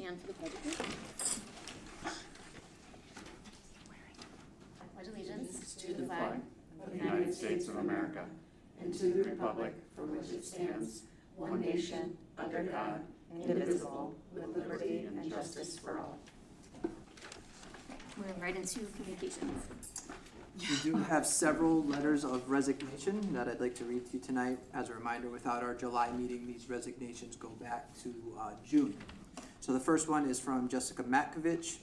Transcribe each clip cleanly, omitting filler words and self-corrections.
stand for the pledge, please. I pledge allegiance to the flag of the United States of America and to the republic for which it stands, one nation, under God, indivisible, with liberty and justice for all. Moving right into communications. We do have several letters of resignation that I'd like to read to you tonight. As a reminder, without our July meeting, these resignations go back to June. So the first one is from Jessica Matkovich,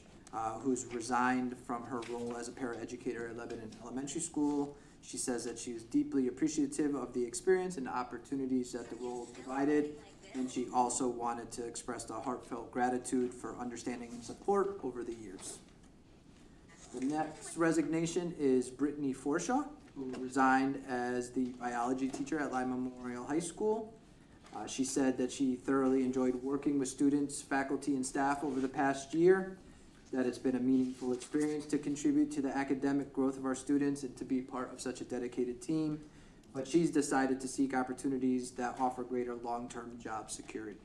who's resigned from her role as a paraeducator at Lebanon Elementary School. She says that she was deeply appreciative of the experience and the opportunities that the role provided, and she also wanted to express a heartfelt gratitude for understanding and support over the years. The next resignation is Brittany Forshaw, who resigned as the biology teacher at Lima Memorial High School. She said that she thoroughly enjoyed working with students, faculty, and staff over the past year, that it's been a meaningful experience to contribute to the academic growth of our students and to be part of such a dedicated team, but she's decided to seek opportunities that offer greater long-term job security.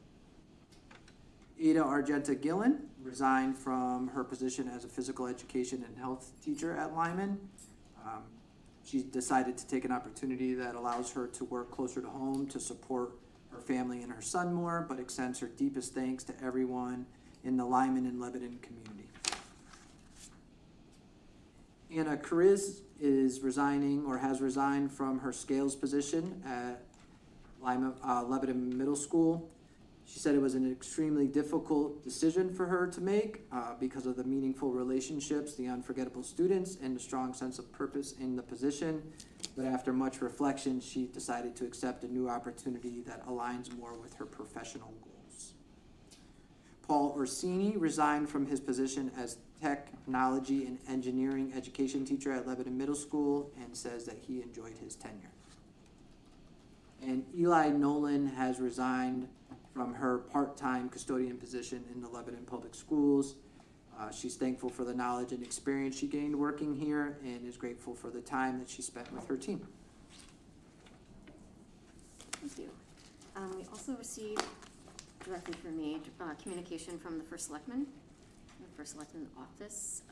Ada Argenta Gillen resigned from her position as a physical education and health teacher at Lyman. She decided to take an opportunity that allows her to work closer to home to support her family and her son more, but extends her deepest thanks to everyone in the Lyman and Lebanon community. Anna Kariz is resigning or has resigned from her scales position at Lebanon Middle School. She said it was an extremely difficult decision for her to make because of the meaningful relationships, the unforgettable students, and the strong sense of purpose in the position. But after much reflection, she decided to accept a new opportunity that aligns more with her professional goals. Paul Orsini resigned from his position as technology and engineering education teacher at Lebanon Middle School and says that he enjoyed his tenure. And Eli Nolan has resigned from her part-time custodian position in the Lebanon Public Schools. She's thankful for the knowledge and experience she gained working here and is grateful for the time that she spent with her team. Thank you. We also received directly from me communication from the First Selectman, the First Selectman office.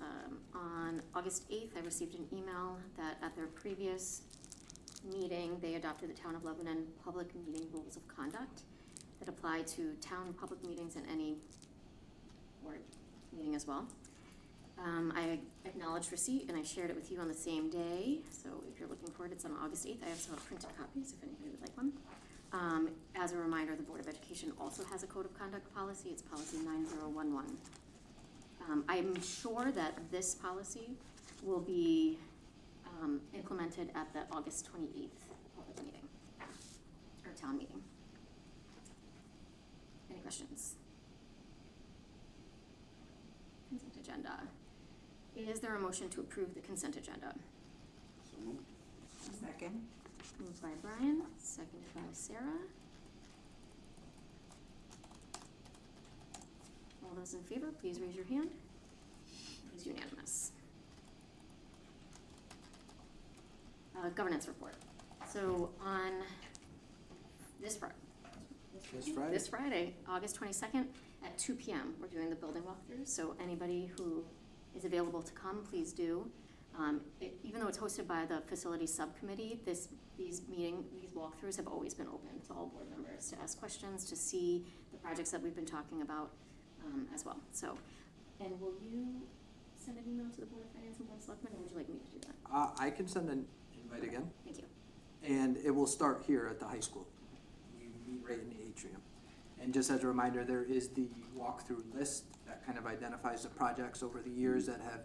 On August 8th, I received an email that at their previous meeting, they adopted the Town of Lebanon Public Meeting Rules of Conduct that apply to town public meetings and any board meeting as well. I acknowledged receipt and I shared it with you on the same day. So if you're looking for it, it's on August 8th. I also have printed copies if anybody would like one. As a reminder, the Board of Education also has a code of conduct policy. It's policy 9011. I'm sure that this policy will be implemented at the August 28th public meeting, or town meeting. Any questions? Consent agenda. Is there a motion to approve the consent agenda? So moved. Second. Moved by Brian, seconded by Sarah. All those in favor, please raise your hand. It is unanimous. Governance report. So on this Friday, August 22nd at 2 p.m., we're doing the building walkthrough. So anybody who is available to come, please do. Even though it's hosted by the facility subcommittee, these walkthroughs have always been open to all board members to ask questions, to see the projects that we've been talking about as well. So, and will you send an email to the Board of Finance and Board of Selectmen, or would you like me to do that? I can send an invite again. Thank you. And it will start here at the high school. We meet right in the atrium. And just as a reminder, there is the walkthrough list that kind of identifies the projects over the years that have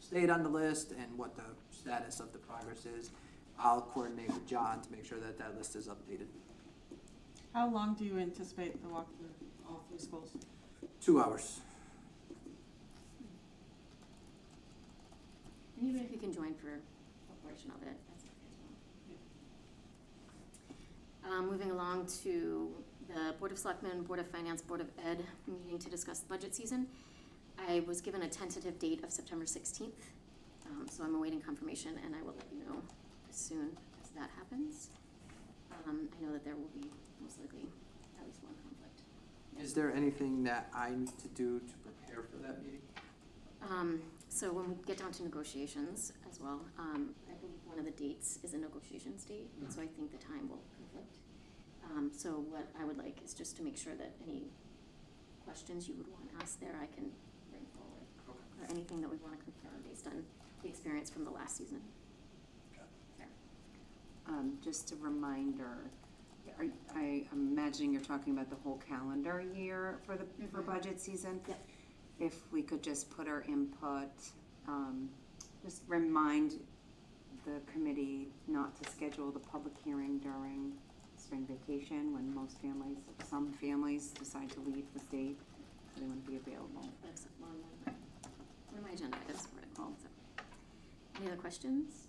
stayed on the list and what the status of the progress is. I'll coordinate with John to make sure that that list is updated. How long do you anticipate the walk through all three schools? 2 hours. And even if you can join for a portion of it, that's okay as well. Moving along to the Board of Selectmen, Board of Finance, Board of Ed meeting to discuss the budget season. I was given a tentative date of September 16th, so I'm awaiting confirmation, and I will let you know as soon as that happens. I know that there will be most likely at least one conflict Is there anything that I need to do to prepare for that meeting? So when we get down to negotiations as well, I believe one of the dates is a negotiations date, and so I think the time will conflict. So what I would like is just to make sure that any questions you would want asked there, I can bring forward. Or anything that we want to confirm based on the experience from the last season. Just a reminder, I'm imagining you're talking about the whole calendar year for for budget season. Yep. If we could just put our input, just remind the committee not to schedule the public hearing during spring vacation when some families decide to leave the state, so they want to be available. That's one of my agenda items for it. So. Any other questions?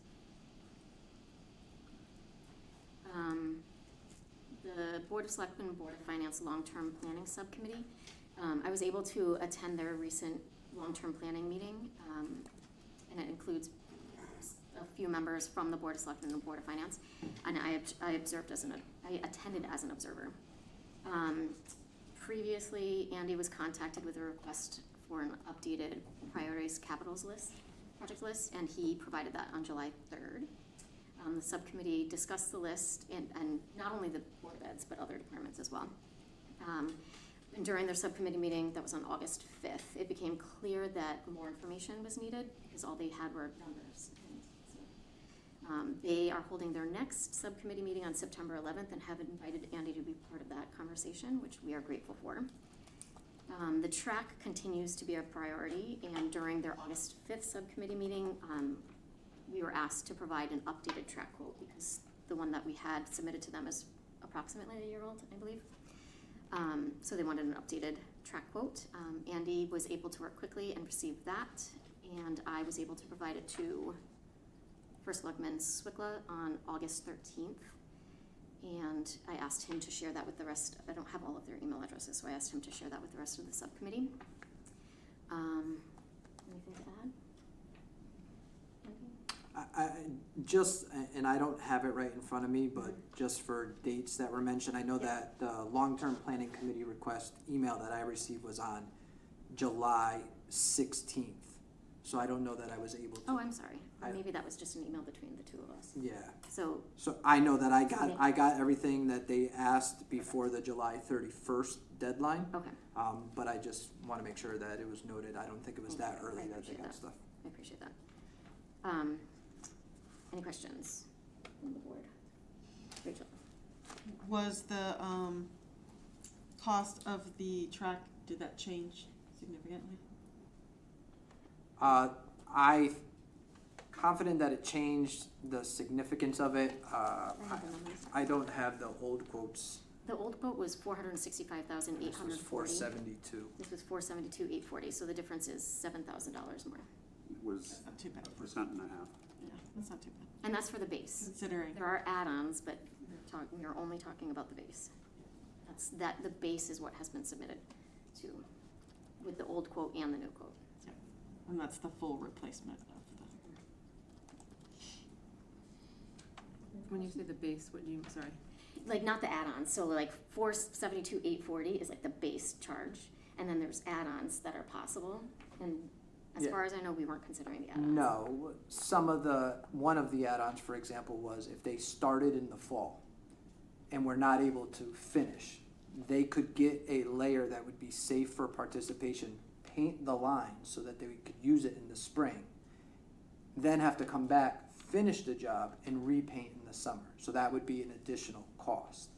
The Board of Selectmen, Board of Finance Long-Term Planning Subcommittee. I was able to attend their recent long-term planning meeting, and it includes a few members from the Board of Selectmen and the Board of Finance, and I attended as an observer. Previously, Andy was contacted with a request for an updated priorities capitals list, project list, and he provided that on July 3rd. The subcommittee discussed the list, and not only the Board of Eds, but other departments as well. And during their subcommittee meeting, that was on August 5th, it became clear that more information was needed because all they had were numbers. And so, they are holding their next subcommittee meeting on September 11th and have invited Andy to be part of that conversation, which we are grateful for. The track continues to be a priority, and during their August 5th subcommittee meeting, we were asked to provide an updated track quote because the one that we had submitted to them is approximately a year old, I believe. So they wanted an updated track quote. Andy was able to work quickly and receive that, and I was able to provide it to First Selectman Swickla on August 13th. And I asked him to share that with the rest. I don't have all of their email addresses, so I asked him to share that with the rest of the subcommittee. Anything to add? And I don't have it right in front of me, but just for dates that were mentioned, I know that the long-term planning committee request email that I received was on July 16th. So I don't know that I was able to. Oh, I'm sorry. Maybe that was just an email between the two of us. Yeah. So I know that I got everything that they asked before the July 31st deadline. okay, But I just want to make sure that it was noted. I don't think it was that early that they got stuff. I appreciate that. Any questions from the board? Rachel? Was the cost of the track, did that change significantly? I confident that it changed the significance of it. I don't have the old quotes. The old quote was $465,840. This was 472. This was $472,840. So the difference is $7,000 more, It was That's not too bad. 1.5%. Yeah, that's not too bad, and that's for the base. considering. There are add-ons, but we are only talking about the base. The base is what has been submitted to, with the old quote and the new quote. And that's the full replacement of When you say the base, what do you, sorry? Like not the add-ons, so like $472,840 is like the base charge, and then there's add-ons that are possible, and as Yeah. far as I know, we weren't considering the add-ons. No, one of the add-ons, for example, was if they started in the fall and were not able to finish, they could get a layer that would be safe for participation, paint the line so that they could use it in the spring, then have to come back, finish the job, and repaint in the summer. So that would be an additional cost.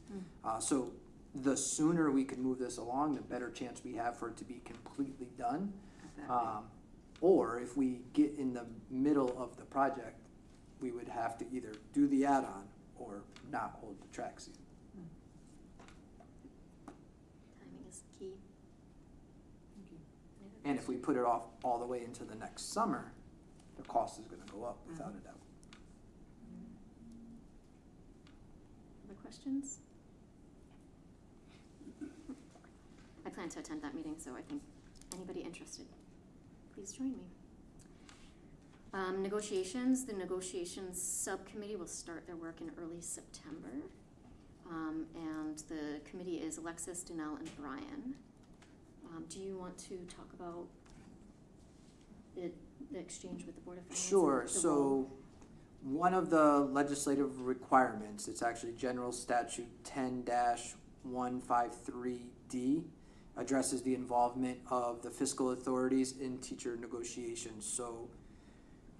So the sooner we can move this along, the better chance we have for it to be completely done. Or if we get in the middle of the project, we would have to either do the add-on or not hold the track season. Timing is key. And if we put it off all the way into the next summer, the cost is gonna go up without a doubt. Other questions? I plan to attend that meeting, so I think anybody interested, please join me. Negotiations, the negotiations subcommittee will start their work in early September. And the committee is Alexis, Danelle, and Brian. Do you want to talk about the exchange with the Board of Finance? Sure, and the so role? one of the legislative requirements, it's actually General Statute 10-153D, addresses the involvement of the fiscal authorities in teacher negotiations. So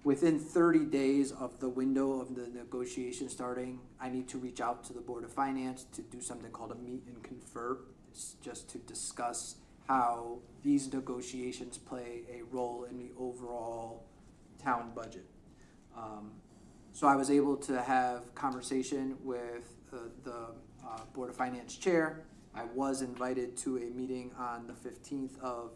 within 30 days of the window of the negotiation starting, I need to reach out to the Board of Finance to do something called a meet and confer. It's just to discuss how these negotiations play a role in the overall town budget. So I was able to have conversation with the Board of Finance chair. I was invited to a meeting on the 15th of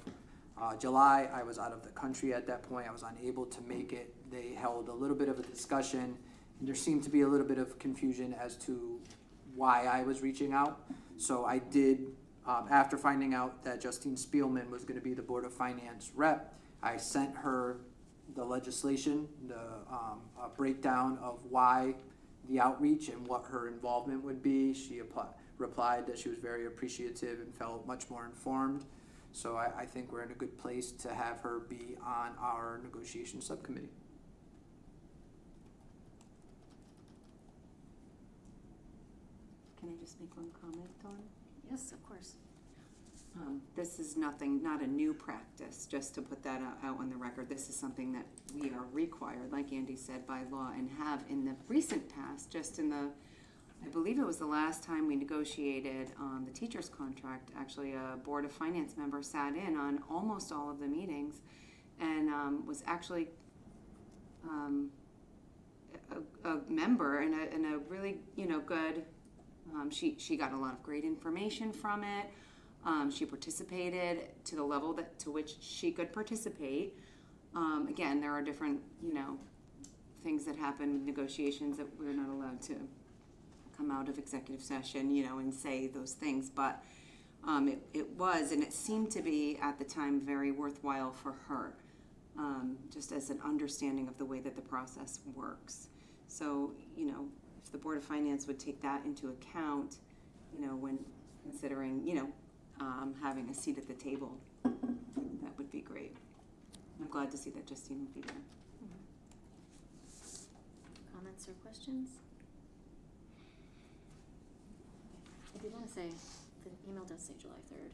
July. I was out of the country at that point. I was unable to make it. They held a little bit of a discussion, and there seemed to be a little bit of confusion as to why I was reaching out. So I did, after finding out that Justine Spielman was going to be the Board of Finance rep, I sent her the legislation, a breakdown of why the outreach and what her involvement would be. She replied that she was very appreciative and felt much more informed. So I think we're in a good place to have her be on our negotiation subcommittee. Can I just make one comment, Dawn? Yes, of course. This is not a new practice, just to put that out on the record. This is something that we are required, like Andy said, by law, and have in the recent past, just in the, I believe it was the last time we negotiated the teacher's contract. Actually, a Board of Finance member sat in on almost all of the meetings and was actually a member and a really, good, she got a lot of great information from it. She participated to the level to which she could participate. Again, there are different, things that happen with negotiations that we're not allowed to come out of executive session, and say those things. But it was, and it seemed to be at the time very worthwhile for her, just as an understanding of the way that the process works. So, if the Board of Finance would take that into account, when considering, having a seat at the table, that would be great. I'm glad to see that Justine will be there. Comments or questions? I do want to say, the email does say July 3rd.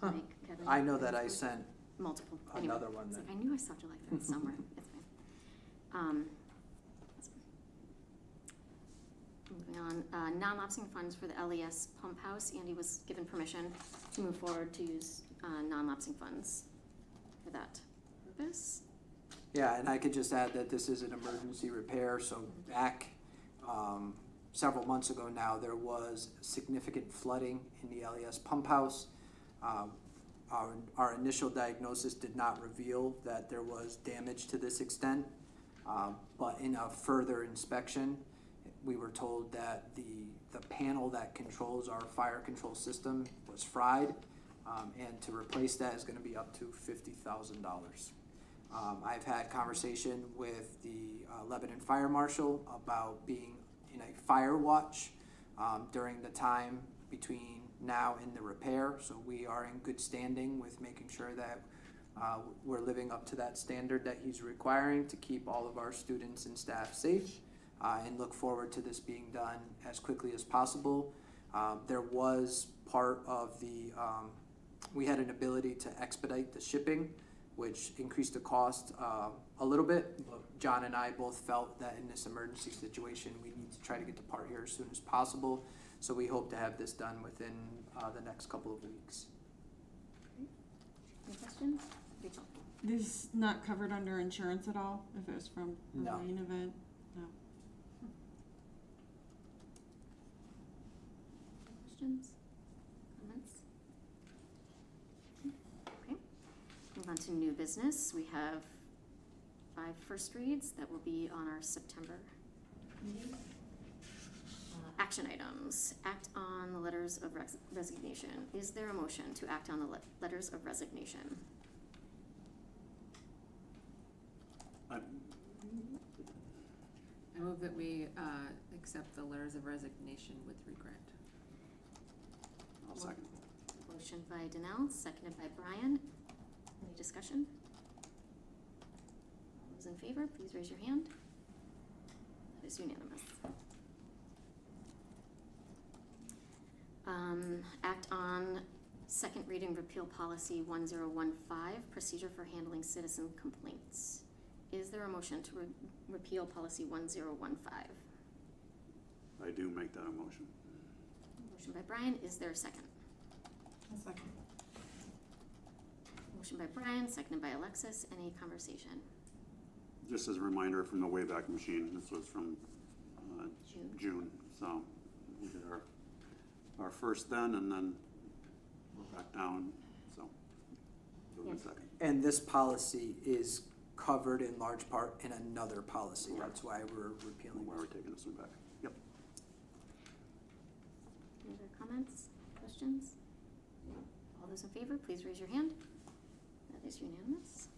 To Huh. make Kevin I know that I informed. sent Multiple. another one It's then. like, I knew I saw July 3rd somewhere. It's fine. Moving on, non-lapsing funds for the LES pump house. Andy was given permission to move forward to use non-lapsing funds for that purpose. Yeah, and I could just add that this is an emergency repair, so back several months ago now, there was significant flooding in the LES pump house. Our initial diagnosis did not reveal that there was damage to this extent, but in a further inspection, we were told that the panel that controls our fire control system was fried, and to replace that is going to be up to $50,000. I've had conversation with the Lebanon Fire Marshal about being in a fire watch during the time between now and the repair, so we are in good standing with making sure that we're living up to that standard that he's requiring to keep all of our students and staff safe, and look forward to this being done as quickly as possible. There was part of the, we had an ability to expedite the shipping, which increased the cost a little bit. But John and I both felt that in this emergency situation, we need to try to get the part here as soon as possible. So we hope to have this done within the next couple of weeks. Any questions? Rachel? This is not covered under insurance at all, if it was from a No. rain event? No. Questions? Comments? Okay. Move on to new business. We have 5 first reads that will be on our September meeting. Action items. Act on the letters of resignation. Is there a motion to act on the letters of resignation? I move that we accept the letters of resignation with regret. I'll second. Motion by Danelle, seconded by Brian. Any discussion? All those in favor, please raise your hand. That is unanimous. Act on second reading repeal policy 1015, procedure for handling citizen complaints. Is there a motion to repeal policy 1015? I do make that a motion. Motion by Brian, is there a second? A second. Motion by Brian, seconded by Alexis. Any conversation? Just as a reminder from the Wayback Machine, this was from June, so we did our first then, and then we're back down, so move in Yes. second. And this policy is covered in large part in another policy. That's why we're repealing Why we're it. taking this one back. Yep. Any other comments, questions? All those in favor, please raise your hand. That is unanimous.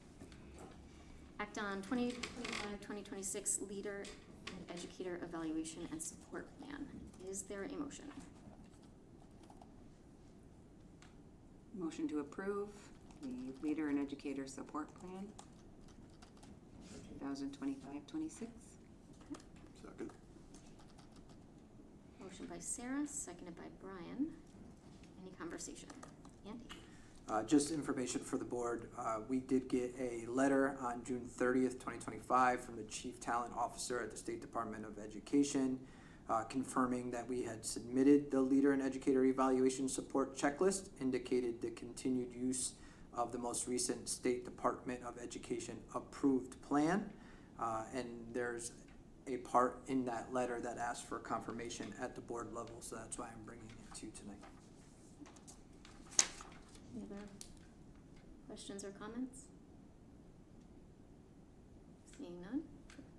Act on 2025-2026 Leader and Educator Evaluation and Support Plan. Is there a motion? Motion to approve the Leader and Educator Support Plan for 2025-26. Second. Motion by Sarah, seconded by Brian. Any conversation? Andy? Just information for the board, we did get a letter on June 30th, 2025 from the Chief Talent Officer at the State Department of Education, confirming that we had submitted the Leader and Educator Evaluation Support Checklist, indicated the continued use of the most recent State Department of Education approved plan, and there's a part in that letter that asks for confirmation at the board level, so that's why I'm bringing it to you tonight. Any other questions or comments? Seeing none.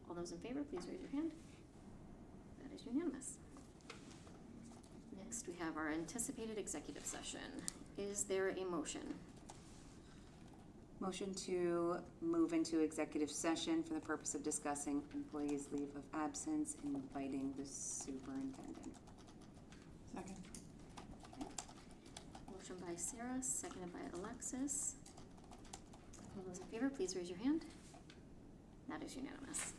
All those in favor, please raise your hand. That is unanimous. Next, we have our anticipated executive session. Is there a motion? Motion to move into executive session for the purpose of discussing employees' leave of absence and inviting the superintendent. Second. Motion by Sarah, seconded by Alexis. All those in favor, please raise your hand. That is unanimous.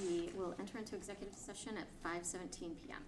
We will enter into executive session at 5:17 p.m.